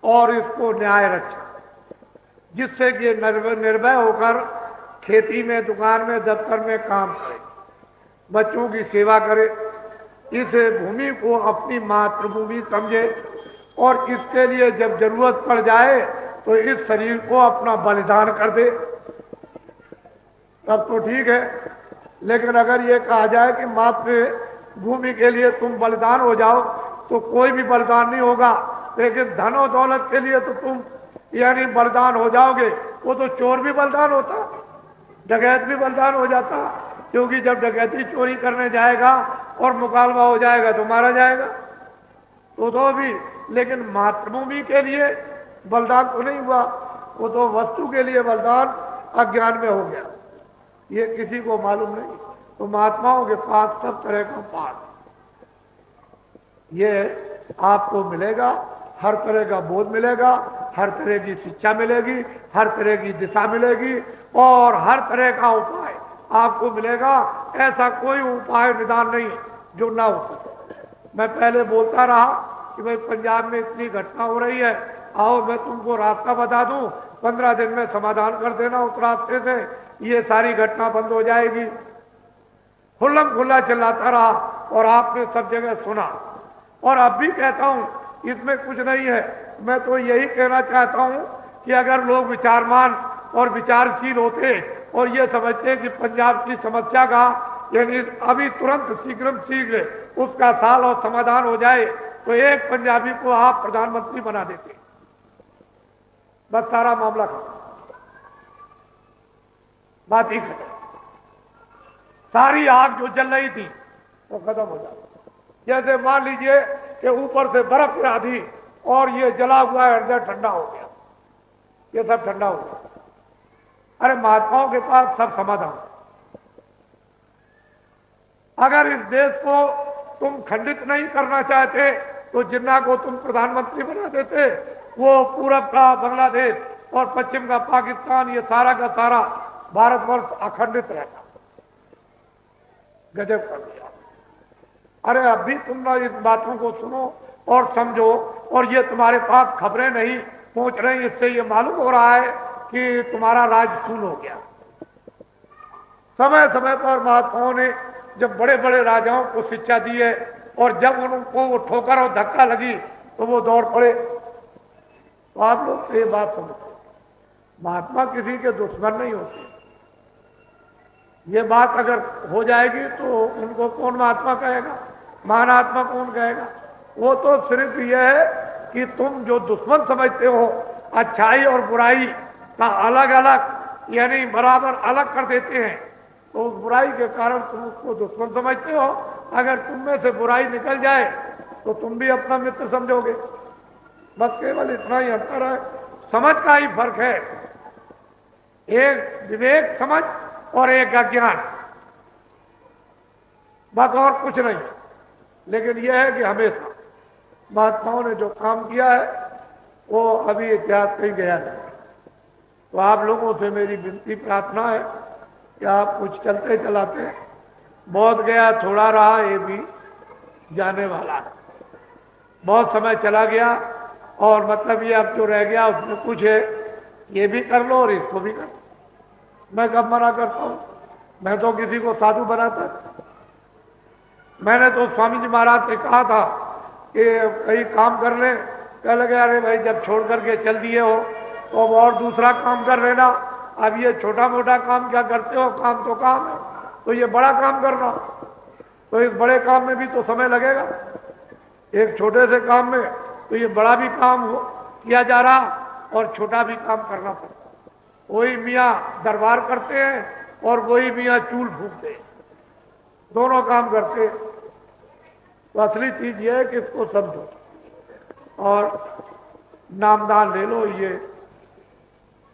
और इसको न्याय रक्षा, जिससे कि ये निर्भय होकर खेती में, दुकान में, दफ्तर में काम करे, बच्चों की सेवा करे, इस भूमि को अपनी मातृभूमि समझे और इसके लिए जब जरूरत पड़ जाए तो इस शरीर को अपना बलिदान कर दे, तब तो ठीक है। लेकिन अगर ये कहा जाए कि मातृभूमि के लिए तुम बलिदान हो जाओ, तो कोई भी बलिदान नहीं होगा। लेकिन धन और दौलत के लिए तो तुम यानी बलिदान हो जाओगे। वो तो चोर भी बलिदान होता, डकैत भी बलिदान हो जाता, क्योंकि जब डकैती चोरी करने जाएगा और मुकालवा हो जाएगा तो मारा जाएगा, तो भी। लेकिन मातृभूमि के लिए बलिदान तो नहीं हुआ, वो तो वस्तु के लिए बलिदान अज्ञान में हो गया, ये किसी को मालूम नहीं। तो महात्माओं के पास सब तरह का पाठ ये आपको मिलेगा, हर तरह का बोध मिलेगा, हर तरह की शिक्षा मिलेगी, हर तरह की दिशा मिलेगी और हर तरह का उपाय आपको मिलेगा। ऐसा कोई उपाय निदान नहीं जो ना हो सके। मैं पहले बोलता रहा कि भाई पंजाब में इतनी घटना हो रही है, आओ मैं तुमको रास्ता बता दूं, 15 दिन में समाधान कर देना उस रास्ते से, ये सारी घटना बंद हो जाएगी। खुल्लम खुल्ला चिल्लाता रहा और आपने सब जगह सुना। और अब भी कहता हूं इसमें कुछ नहीं है। मैं तो यही कहना चाहता हूं कि अगर लोग विचारमान और विचारशील होते और ये समझते कि पंजाब की समस्या का यानी अभी तुरंत शीघ्र उसका साल और समाधान हो जाए, तो एक पंजाबी को आप प्रधानमंत्री बना देते, बस सारा मामला खत्म, बात ही खत्म। सारी आग जो जल रही थी वो खत्म हो जाती। जैसे मान लीजिए कि ऊपर से बर्फ गिरा दी और ये जला हुआ हृदय ठंडा हो गया, ये सब ठंडा हो गया। अरे महात्माओं के पास सब समाधान। अगर इस देश को तुम खंडित नहीं करना चाहते तो जिन्ना को तुम प्रधानमंत्री बना देते, वो पूरब का बांग्लादेश और पश्चिम का पाकिस्तान, ये सारा का सारा भारतवर्ष अखंडित रहता। गजब कर दिया। अरे अब भी तुम ना इस बातों को सुनो और समझो, और ये तुम्हारे पास खबरें नहीं पहुंच रही, इससे ये मालूम हो रहा है कि तुम्हारा राज शून्य हो गया। समय समय पर महात्माओं ने जब बड़े बड़े राजाओं को शिक्षा दी है और जब उनको वो ठोकर और धक्का लगी तो वो दौड़ पड़े। तो आप लोग तो ये बात समझो, महात्मा किसी के दुश्मन नहीं होते। ये बात अगर हो जाएगी तो उनको कौन महात्मा कहेगा, महानात्मा कौन कहेगा? वो तो सिर्फ यह है कि तुम जो दुश्मन समझते हो, अच्छाई और बुराई का अलग अलग यानी बराबर अलग कर देते हैं, तो उस बुराई के कारण तुम उसको दुश्मन समझते हो। अगर तुम में से बुराई निकल जाए तो तुम भी अपना मित्र समझोगे। बस केवल इतना ही अंतर है, समझ का ही फर्क है। एक विवेक समझ और एक अज्ञान, बस और कुछ नहीं। लेकिन यह है कि हमेशा महात्माओं ने जो काम किया है वो अभी इतिहास कहीं गया नहीं। तो आप लोगों से मेरी विनती प्रार्थना है कि आप कुछ चलते चलाते, बहुत गया थोड़ा रहा, ये भी जाने वाला है। बहुत समय चला गया और मतलब ये अब जो रह गया उसमें कुछ है, ये भी कर लो और इसको भी कर लो। मैं कब मना करता हूं? मैं तो किसी को साधु बनाता। मैंने तो स्वामी जी महाराज से कहा था कि कहीं काम कर ले, कह लगे अरे भाई जब छोड़ करके चल दिए हो तो अब और दूसरा काम कर लेना। अब ये छोटा मोटा काम क्या करते हो, काम तो काम है, तो ये बड़ा काम करना। तो इस बड़े काम में भी तो समय लगेगा, एक छोटे से काम में तो ये बड़ा भी काम किया जा रहा और छोटा भी काम करना पड़ता। वही मियाँ दरबार करते हैं और वही मियाँ चूल फूकते हैं, दोनों काम करते हैं। तो असली चीज ये है कि इसको समझो और नामदान ले लो। ये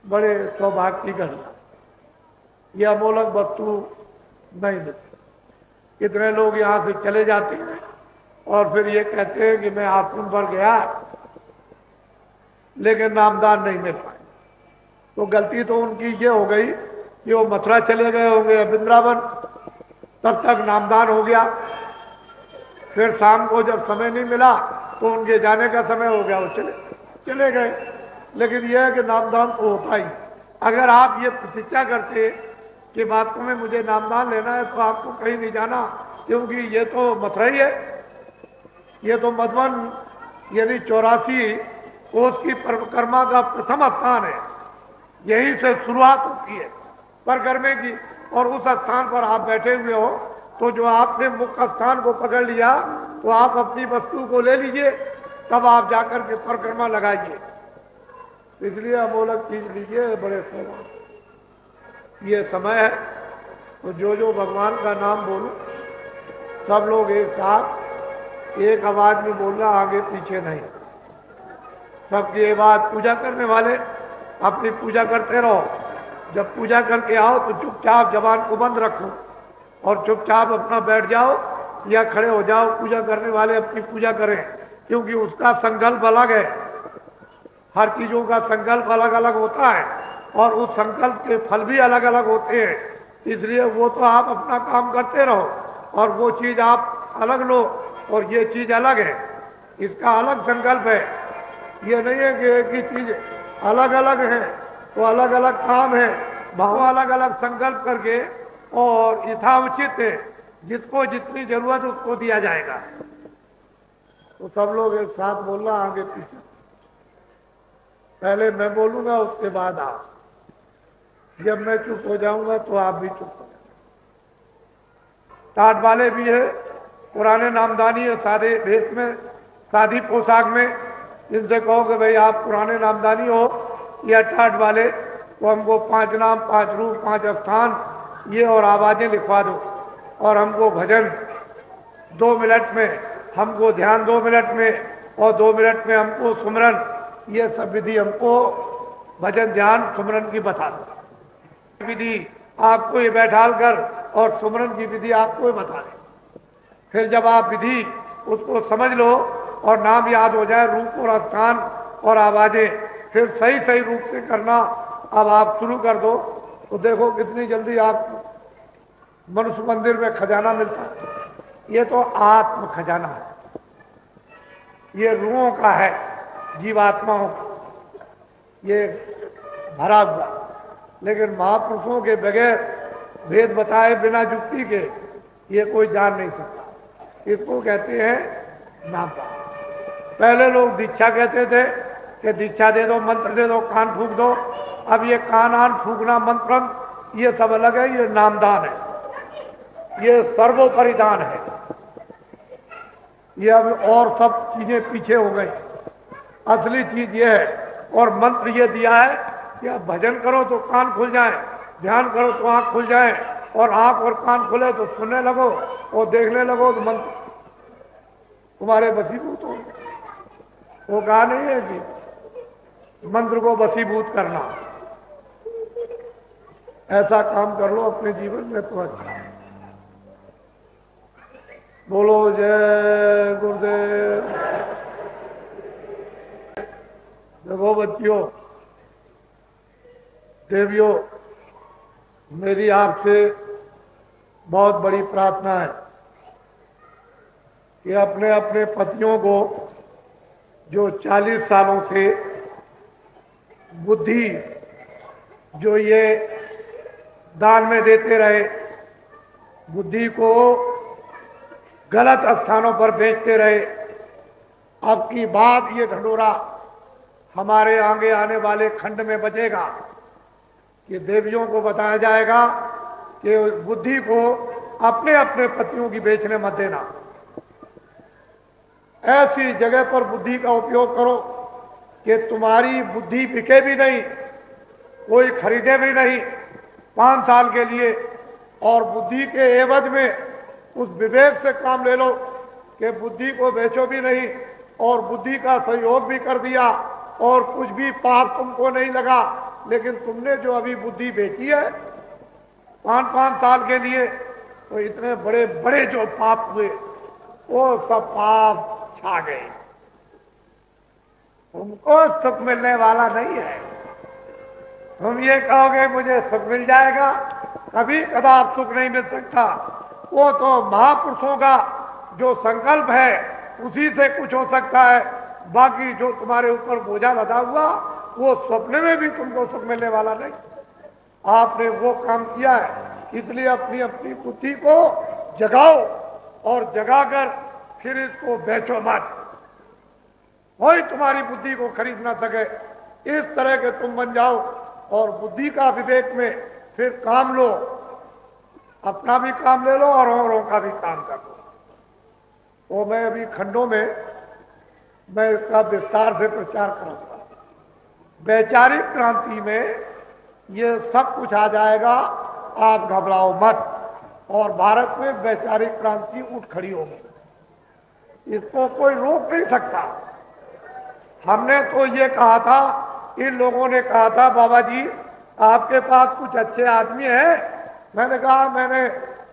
बड़े सौभाग्य की घटना, ये अमोलक वस्तु नहीं मिलती। कितने लोग यहाँ से चले जाते हैं और फिर ये कहते हैं कि मैं आश्रम पर गया लेकिन नामदान नहीं मिल पाया। तो गलती तो उनकी ये हो गई कि वो मथुरा चले गए होंगे, वृंदावन, तब तक नामदान हो गया। फिर शाम को जब समय नहीं मिला तो उनके जाने का समय हो गया, वो चले। चले गए। लेकिन यह है कि नामदान तो होता ही। अगर आप ये प्रतिज्ञा करते कि वास्तव में मुझे नामदान लेना है तो आपको कहीं नहीं जाना, क्योंकि ये तो मथुरा ही है, ये तो मधुबन यानी 84 कोस की परिक्रमा का प्रथम स्थान है। यहीं से शुरुआत होती है परिक्रमा की। और उस स्थान पर आप बैठे हुए हो तो जो आपने मुख्य स्थान को पकड़ लिया तो आप अपनी वस्तु को ले लीजिए, तब आप जाकर के परिक्रमा लगाइए। इसलिए अमोलक चीज लीजिए, बड़े सौभाग्य ये समय है। तो जो भगवान का नाम बोलूं सब लोग एक साथ एक आवाज में बोलना, आगे पीछे नहीं। सबकी एक बात, पूजा करने वाले अपनी पूजा करते रहो। जब पूजा करके आओ तो चुपचाप जबान को बंद रखो और चुपचाप अपना बैठ जाओ या खड़े हो जाओ। पूजा करने वाले अपनी पूजा करें, क्योंकि उसका संकल्प अलग है। हर चीजों का संकल्प अलग अलग होता है और उस संकल्प के फल भी अलग अलग होते हैं। इसलिए वो तो आप अपना काम करते रहो और वो चीज आप अलग लो और ये चीज अलग है, इसका अलग संकल्प है। ये नहीं है कि एक ही चीज अलग अलग है तो अलग अलग काम है। भाव अलग अलग संकल्प करके और यथाउचित है, जिसको जितनी जरूरत उसको दिया जाएगा। तो सब लोग एक साथ बोलना, आगे पीछे। पहले मैं बोलूंगा, उसके बाद आप। जब मैं चुप हो जाऊंगा तो आप भी चुप हो जाओ। टाट वाले भी है, पुराने नामदानी है, सादे भेष में, सादी पोशाक में। जिनसे कहो कि भाई आप पुराने नामदानी हो या टाट वाले, तो हमको 5 नाम, 5 रूप, 5 स्थान ये और आवाजें लिखवा दो, और हमको भजन 2 मिनट में, हमको ध्यान 2 मिनट में, और 2 मिनट में हमको सुमरन। ये सब विधि हमको भजन ध्यान सुमरन की बता दो। विधि आपको ये बैठाल कर और सुमरन की विधि आपको बता दे। फिर जब आप विधि उसको समझ लो और नाम याद हो जाए, रूप और स्थान और आवाजें, फिर सही सही रूप से करना। अब आप शुरू कर दो तो देखो कितनी जल्दी आप मनुष्य मंदिर में खजाना मिलता है। ये तो आत्म खजाना है, ये रूहों का है, जीवात्माओं का ये भरा हुआ। लेकिन महापुरुषों के बगैर भेद बताए बिना युक्ति के ये कोई जान नहीं सकता। इसको कहते हैं नाम। पहले लोग दीक्षा कहते थे कि दीक्षा दे दो, मंत्र दे दो, कान फूंक दो। अब ये कान आन फूंकना, मंत्र, ये सब अलग है। ये नामदान है, ये सर्वोपरिदान है। ये अब और सब चीजें पीछे हो गई। असली चीज ये है। और मंत्र ये दिया है कि आप भजन करो तो कान खुल जाए, ध्यान करो तो आंख खुल जाए, और आंख और कान खुले तो सुनने लगो और देखने लगो तो मंत्र तुम्हारे वशीभूत हो। वो कहा नहीं है कि मंत्र को वशीभूत करना। ऐसा काम कर लो अपने जीवन में तो अच्छा। बोलो जय गुरुदेव। देखो बच्चियों, देवियों, मेरी आपसे बहुत बड़ी प्रार्थना है कि अपने अपने पतियों को जो 40 सालों से बुद्धि जो ये दान में देते रहे, बुद्धि को गलत स्थानों पर बेचते रहे, अब की बात ये ढंढोरा हमारे आगे आने वाले खंड में बचेगा कि देवियों को बताया जाएगा कि बुद्धि को अपने अपने पतियों की बेचने मत देना। ऐसी जगह पर बुद्धि का उपयोग करो कि तुम्हारी बुद्धि बिके भी नहीं, कोई खरीदे भी नहीं 5 साल के लिए, और बुद्धि के एवज में उस विवेक से काम ले लो कि बुद्धि को बेचो भी नहीं और बुद्धि का सहयोग भी कर दिया और कुछ भी पाप तुमको नहीं लगा। लेकिन तुमने जो अभी बुद्धि बेची है 5-5 साल के लिए, तो इतने बड़े बड़े जो पाप हुए वो सब पाप छा गए। तुमको सुख मिलने वाला नहीं है। तुम ये कहोगे मुझे सुख मिल जाएगा, कभी कदाप सुख नहीं मिल सकता। वो तो महापुरुषों का जो संकल्प है उसी से कुछ हो सकता है। बाकी जो तुम्हारे ऊपर बोझा लदा हुआ वो स्वप्न में भी तुमको सुख मिलने वाला नहीं। आपने वो काम किया है, इसलिए अपनी अपनी बुद्धि को जगाओ और जगाकर फिर इसको बेचो मत। कोई तुम्हारी बुद्धि को खरीद ना सके, इस तरह के तुम बन जाओ और बुद्धि का विवेक में फिर काम लो, अपना भी काम ले लो और औरों का भी काम कर लो। तो मैं अभी खंडों में मैं इसका विस्तार से प्रचार करूंगा। वैचारिक क्रांति में ये सब कुछ आ जाएगा, आप घबराओ मत। और भारत में वैचारिक क्रांति उठ खड़ी होगी, इसको कोई रोक नहीं सकता। हमने तो ये कहा था, इन लोगों ने कहा था बाबा जी आपके पास कुछ अच्छे आदमी हैं। मैंने कहा मैंने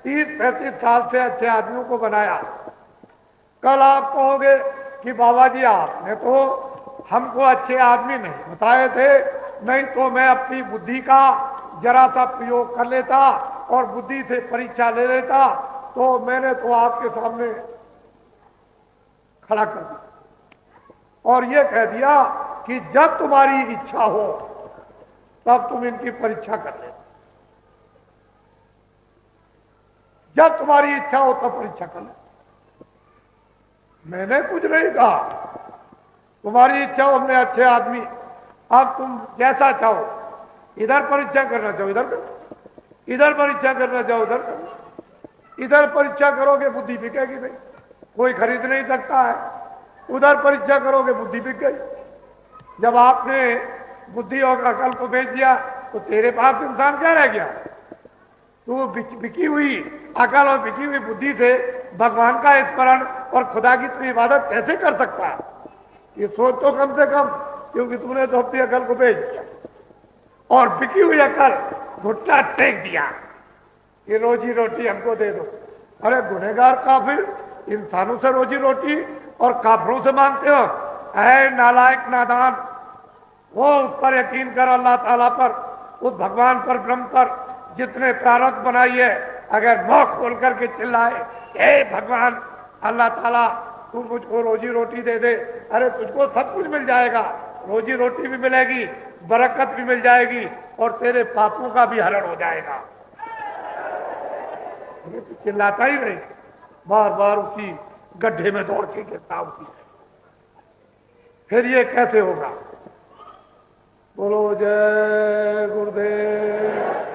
30-35 साल से अच्छे आदमियों को बनाया। कल आप कहोगे कि बाबा जी आपने तो हमको अच्छे आदमी नहीं बताए थे, नहीं तो मैं अपनी बुद्धि का जरा सा प्रयोग कर लेता और बुद्धि से परीक्षा ले लेता। तो मैंने तो आपके सामने खड़ा कर दिया और ये कह दिया कि जब तुम्हारी इच्छा हो तब तुम इनकी परीक्षा कर लेना, जब तुम्हारी इच्छा हो तब परीक्षा कर लेना। मैंने कुछ नहीं कहा, तुम्हारी इच्छा हो, हमने अच्छे आदमी, अब तुम जैसा चाहो, इधर परीक्षा करना चाहो इधर करो, इधर परीक्षा करना चाहो उधर करो। इधर परीक्षा करोगे बुद्धि बिकेगी नहीं, कोई खरीद नहीं सकता है। उधर परीक्षा करोगे बुद्धि बिक गई। जब आपने बुद्धि और अकल को बेच दिया तो तेरे पास इंसान क्या रह गया? तू बिकी हुई अकल और बिकी हुई बुद्धि से भगवान का स्मरण और खुदा की तू इबादत कैसे कर सकता है? ये सोच तो कम से कम, क्योंकि तूने तो अपनी अकल को बेच दिया और बिकी हुई अकल घुटना टेक दिया कि रोजी रोटी हमको दे दो। अरे गुनहगार काफिर इंसानों से रोजी रोटी और काफिरों से मांगते हो? ऐ नालायक नादान, वो उस पर यकीन कर, अल्लाह ताला पर, उस भगवान पर, ब्रह्म पर जितने प्रारब्ध बनाई है। अगर मुंह खोल करके चिल्लाए हे भगवान अल्लाह ताला तू मुझको रोजी रोटी दे दे, अरे तुझको सब कुछ मिल जाएगा, रोजी रोटी भी मिलेगी, बरकत भी मिल जाएगी और तेरे पापों का भी हरण हो जाएगा। तो चिल्लाता ही नहीं, बार बार उसी गड्ढे में दौड़ के गिरता उसी। फिर ये कैसे होगा? बोलो जय गुरुदेव।